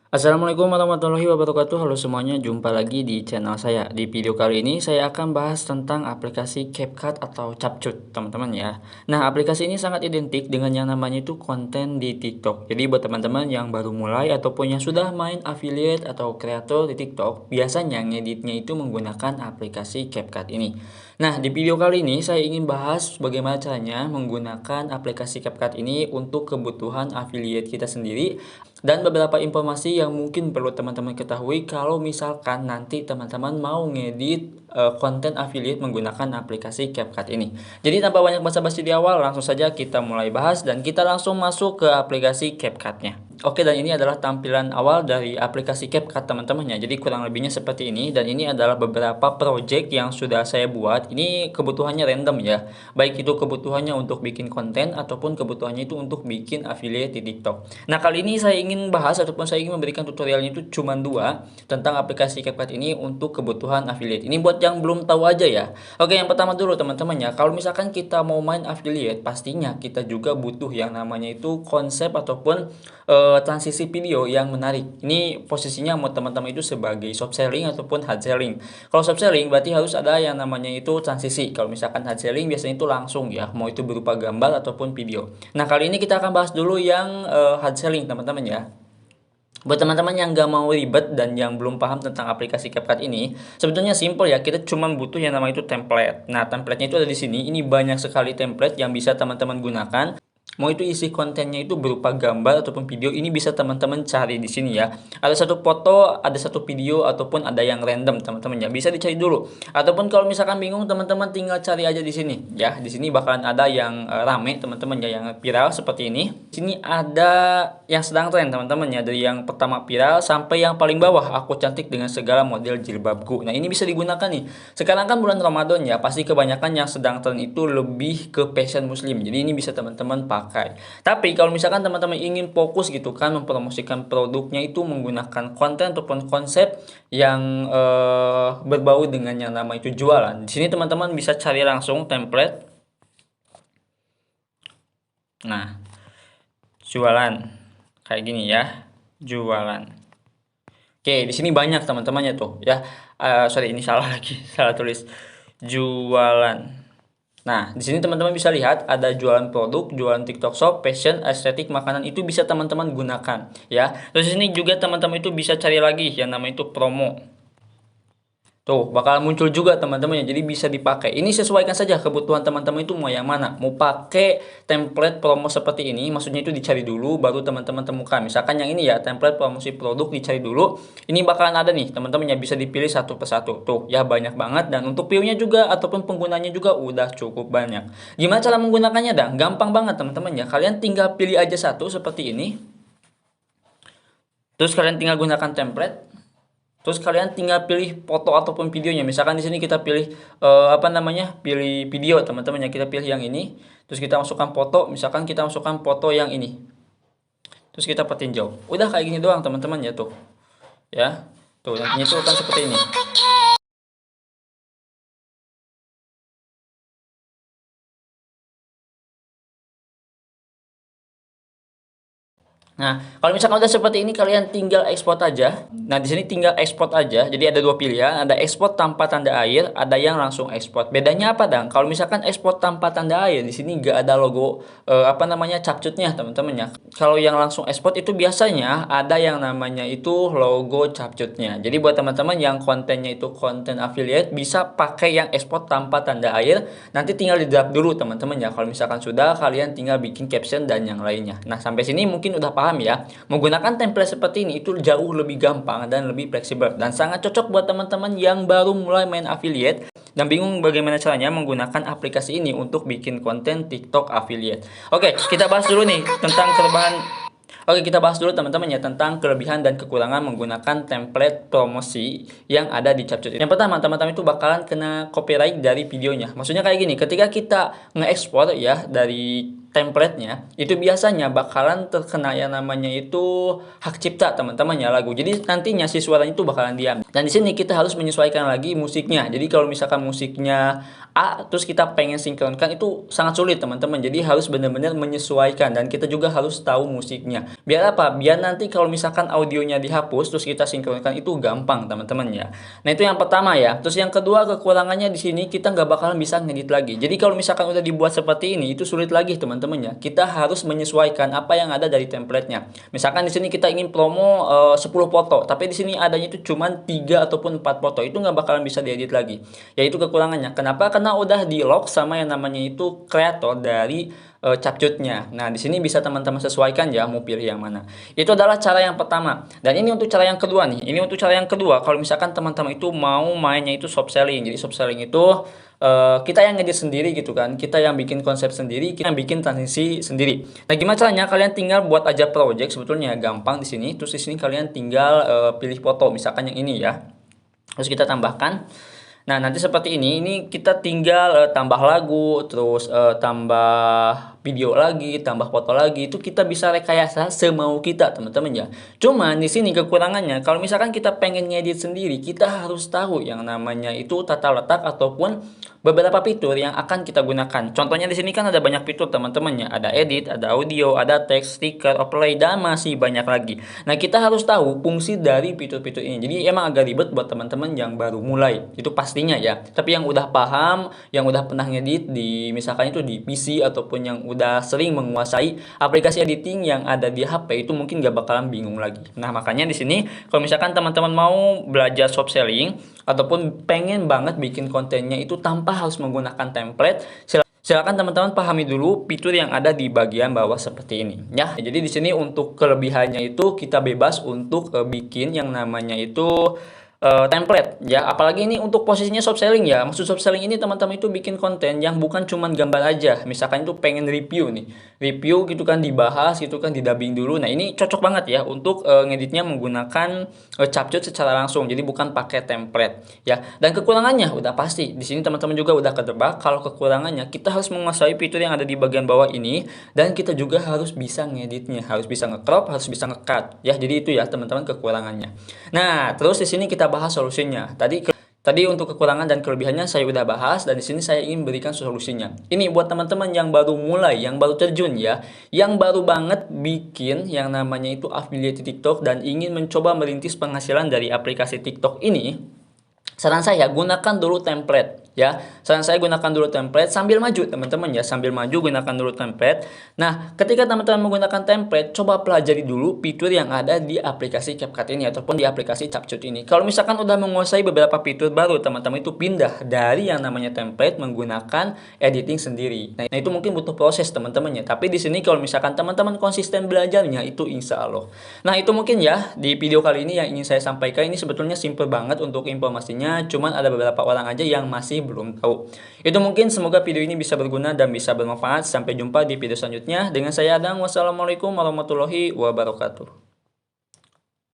Assalamualaikum warahmatullahi wabarakatuh. Halo semuanya, jumpa lagi di channel saya. Di video kali ini saya akan bahas tentang aplikasi CapCut atau Capcut, teman-teman ya. Nah, aplikasi ini sangat identik dengan yang namanya itu konten di TikTok. Jadi buat teman-teman yang baru mulai ataupun yang sudah main affiliate atau kreator di TikTok, biasanya ngeditnya itu menggunakan aplikasi CapCut ini. Nah, di video kali ini saya ingin bahas bagaimana caranya menggunakan aplikasi CapCut ini untuk kebutuhan affiliate kita sendiri dan beberapa informasi yang mungkin perlu teman-teman ketahui kalau misalkan nanti teman-teman mau ngedit konten affiliate menggunakan aplikasi CapCut ini. Jadi tanpa banyak basa-basi di awal, langsung saja kita mulai bahas dan kita langsung masuk ke aplikasi CapCut-nya. Oke, dan ini adalah tampilan awal dari aplikasi CapCut teman-teman ya. Jadi kurang lebihnya seperti ini, dan ini adalah beberapa project yang sudah saya buat. Ini kebutuhannya random ya. Baik itu kebutuhannya untuk bikin konten ataupun kebutuhannya itu untuk bikin affiliate di TikTok. Nah, kali ini saya ingin bahas ataupun saya ingin memberikan tutorialnya itu cuma dua tentang aplikasi CapCut ini untuk kebutuhan affiliate. Ini buat yang belum tahu aja ya. Oke, yang pertama dulu teman-teman ya. Kalau misalkan kita mau main affiliate, pastinya kita juga butuh yang namanya itu konsep ataupun transisi video yang menarik. Ini posisinya mau teman-teman itu sebagai soft selling ataupun hard selling. Kalau soft selling berarti harus ada yang namanya itu transisi. Kalau misalkan hard selling biasanya itu langsung ya, mau itu berupa gambar ataupun video. Nah, kali ini kita akan bahas dulu yang hard selling teman-teman ya. Buat teman-teman yang gak mau ribet dan yang belum paham tentang aplikasi CapCut ini, sebetulnya simple ya, kita cuma butuh yang namanya itu template. Nah, templatenya itu ada di sini. Ini banyak sekali template yang bisa teman-teman gunakan. Mau itu isi kontennya itu berupa gambar ataupun video, ini bisa teman-teman cari di sini ya. Ada satu foto, ada satu video ataupun ada yang random teman-teman ya. Bisa dicari dulu. Ataupun kalau misalkan bingung teman-teman tinggal cari aja di sini ya. Di sini bakalan ada yang rame teman-teman ya, yang viral seperti ini. Di sini ada yang sedang tren teman-teman ya, dari yang pertama viral sampai yang paling bawah, aku cantik dengan segala model jilbabku. Nah, ini bisa digunakan nih. Sekarang kan bulan Ramadan ya, pasti kebanyakan yang sedang tren itu lebih ke fashion muslim. Jadi ini bisa teman-teman pakai. Tapi kalau misalkan teman-teman ingin fokus gitu kan mempromosikan produknya itu menggunakan konten ataupun konsep yang berbau dengan yang nama itu jualan. Di sini teman-teman bisa cari langsung template. Nah, jualan kayak gini ya, jualan. Oke, di sini banyak teman-temannya tuh ya. Sorry, ini salah lagi, salah tulis. Jualan. Nah, di sini teman-teman bisa lihat ada jualan produk, jualan TikTok Shop, fashion, estetik, makanan, itu bisa teman-teman gunakan ya. Terus di sini juga teman-teman itu bisa cari lagi yang namanya itu promo. Tuh, bakal muncul juga teman-teman ya. Jadi bisa dipakai. Ini sesuaikan saja kebutuhan teman-teman itu mau yang mana. Mau pakai template promo seperti ini, maksudnya itu dicari dulu baru teman-teman temukan. Misalkan yang ini ya, template promosi produk dicari dulu. Ini bakalan ada nih, teman-teman ya, bisa dipilih satu persatu. Tuh, ya banyak banget, dan untuk view-nya juga ataupun penggunanya juga udah cukup banyak. Gimana cara menggunakannya, Dan? Gampang banget teman-teman ya. Kalian tinggal pilih aja satu seperti ini. Terus kalian tinggal gunakan template. Terus kalian tinggal pilih foto ataupun videonya. Misalkan di sini kita pilih apa namanya? Pilih video, teman-teman ya. Kita pilih yang ini. Terus kita masukkan foto, misalkan kita masukkan foto yang ini. Terus kita petinjau. Udah kayak gini doang, teman-teman ya tuh. Ya. Tuh, nantinya itu akan seperti ini. Nah, kalau misalkan udah seperti ini, kalian tinggal ekspor aja. Nah, di sini tinggal ekspor aja. Jadi ada dua pilihan, ada ekspor tanpa tanda air, ada yang langsung ekspor. Bedanya apa, Dang? Kalau misalkan ekspor tanpa tanda air, di sini nggak ada logo apa namanya capcutnya, teman-teman ya. Kalau yang langsung ekspor itu biasanya ada yang namanya itu logo capcutnya. Jadi buat teman-teman yang kontennya itu konten affiliate, bisa pakai yang ekspor tanpa tanda air. Nanti tinggal di drop dulu, teman-teman ya. Kalau misalkan sudah, kalian tinggal bikin caption dan yang lainnya. Nah, sampai sini mungkin udah paham ya. Menggunakan template seperti ini itu jauh lebih gampang dan lebih fleksibel dan sangat cocok buat teman-teman yang baru mulai main affiliate dan bingung bagaimana caranya menggunakan aplikasi ini untuk bikin konten TikTok affiliate. Oke, kita bahas dulu nih tentang kelebihan. Oke, kita bahas dulu teman-teman ya tentang kelebihan dan kekurangan menggunakan template promosi yang ada di Capcut. Yang pertama, teman-teman itu bakalan kena copyright dari videonya. Maksudnya kayak gini, ketika kita nge-export ya dari template-nya, itu biasanya bakalan terkena yang namanya itu hak cipta teman-teman ya lagu. Jadi nantinya si suaranya itu bakalan diam. Dan di sini kita harus menyesuaikan lagi musiknya. Jadi kalau misalkan musiknya A terus kita pengen sinkronkan itu sangat sulit teman-teman. Jadi harus benar-benar menyesuaikan dan kita juga harus tahu musiknya. Biar apa? Biar nanti kalau misalkan audionya dihapus terus kita sinkronkan itu gampang teman-teman ya. Nah itu yang pertama ya. Terus yang kedua kekurangannya di sini kita nggak bakalan bisa ngedit lagi. Jadi kalau misalkan udah dibuat seperti ini itu sulit lagi teman-teman ya. Kita harus menyesuaikan apa yang ada dari template-nya. Misalkan di sini kita ingin promo 10 foto, tapi di sini adanya itu cuma 3 ataupun 4 foto. Itu nggak bakalan bisa diedit lagi. Yaitu kekurangannya. Kenapa? Karena udah di lock sama yang namanya itu kreator dari capcutnya. Nah, di sini bisa teman-teman sesuaikan ya mau pilih yang mana. Itu adalah cara yang pertama. Dan ini untuk cara yang kedua nih. Ini untuk cara yang kedua kalau misalkan teman-teman itu mau mainnya itu soft selling. Jadi soft selling itu kita yang ngedit sendiri gitu kan. Kita yang bikin konsep sendiri, kita yang bikin transisi sendiri. Nah, gimana caranya? Kalian tinggal buat aja project sebetulnya gampang di sini. Terus di sini kalian tinggal pilih foto misalkan yang ini ya. Terus kita tambahkan. Nah, nanti seperti ini kita tinggal tambah lagu, terus tambah video lagi, tambah foto lagi. Itu kita bisa rekayasa semau kita, teman-teman ya. Cuman di sini kekurangannya, kalau misalkan kita pengen ngedit sendiri, kita harus tahu yang namanya itu tata letak ataupun beberapa fitur yang akan kita gunakan. Contohnya di sini kan ada banyak fitur, teman-teman ya. Ada edit, ada audio, ada teks, stiker, overlay, dan masih banyak lagi. Nah, kita harus tahu fungsi dari fitur-fitur ini. Jadi emang agak ribet buat teman-teman yang baru mulai. Itu pastinya ya. Tapi yang udah paham, yang udah pernah ngedit di misalkan itu di PC ataupun yang udah sering menguasai aplikasi editing yang ada di HP itu mungkin gak bakalan bingung lagi. Nah, makanya di sini kalau misalkan teman-teman mau belajar soft selling ataupun pengen banget bikin kontennya itu tanpa harus menggunakan template, silakan teman-teman pahami dulu fitur yang ada di bagian bawah seperti ini ya. Jadi di sini untuk kelebihannya itu kita bebas untuk bikin yang namanya itu template ya, apalagi ini untuk posisinya soft selling ya. Maksud soft selling ini teman-teman itu bikin konten yang bukan cuman gambar aja. Misalkan itu pengen review nih, review gitu kan, dibahas gitu kan, didubbing dulu. Nah ini cocok banget ya untuk ngeditnya menggunakan CapCut secara langsung, jadi bukan pakai template ya. Dan kekurangannya udah pasti di sini teman-teman juga udah ketebak. Kalau kekurangannya kita harus menguasai fitur yang ada di bagian bawah ini, dan kita juga harus bisa ngeditnya, harus bisa nge-crop, harus bisa nge-cut ya. Jadi itu ya teman-teman kekurangannya. Nah terus di sini kita bahas solusinya. Tadi untuk kekurangan dan kelebihannya saya udah bahas, dan di sini saya ingin berikan solusinya. Ini buat teman-teman yang baru mulai, yang baru terjun ya, yang baru banget bikin yang namanya itu affiliate TikTok dan ingin mencoba merintis penghasilan dari aplikasi TikTok ini. Saran saya gunakan dulu template ya. Saran saya gunakan dulu template sambil maju teman-teman ya, sambil maju gunakan dulu template. Nah, ketika teman-teman menggunakan template, coba pelajari dulu fitur yang ada di aplikasi CapCut ini ataupun di aplikasi CapCut ini. Kalau misalkan udah menguasai beberapa fitur baru, teman-teman itu pindah dari yang namanya template menggunakan editing sendiri. Nah, itu mungkin butuh proses teman-teman ya. Tapi di sini kalau misalkan teman-teman konsisten belajarnya itu insya Allah. Nah, itu mungkin ya di video kali ini yang ingin saya sampaikan. Ini sebetulnya simple banget untuk informasinya. Cuman ada beberapa orang aja yang masih belum tahu. Itu mungkin, semoga video ini bisa berguna dan bisa bermanfaat. Sampai jumpa di video selanjutnya. Dengan saya Adang. Wassalamualaikum warahmatullahi wabarakatuh.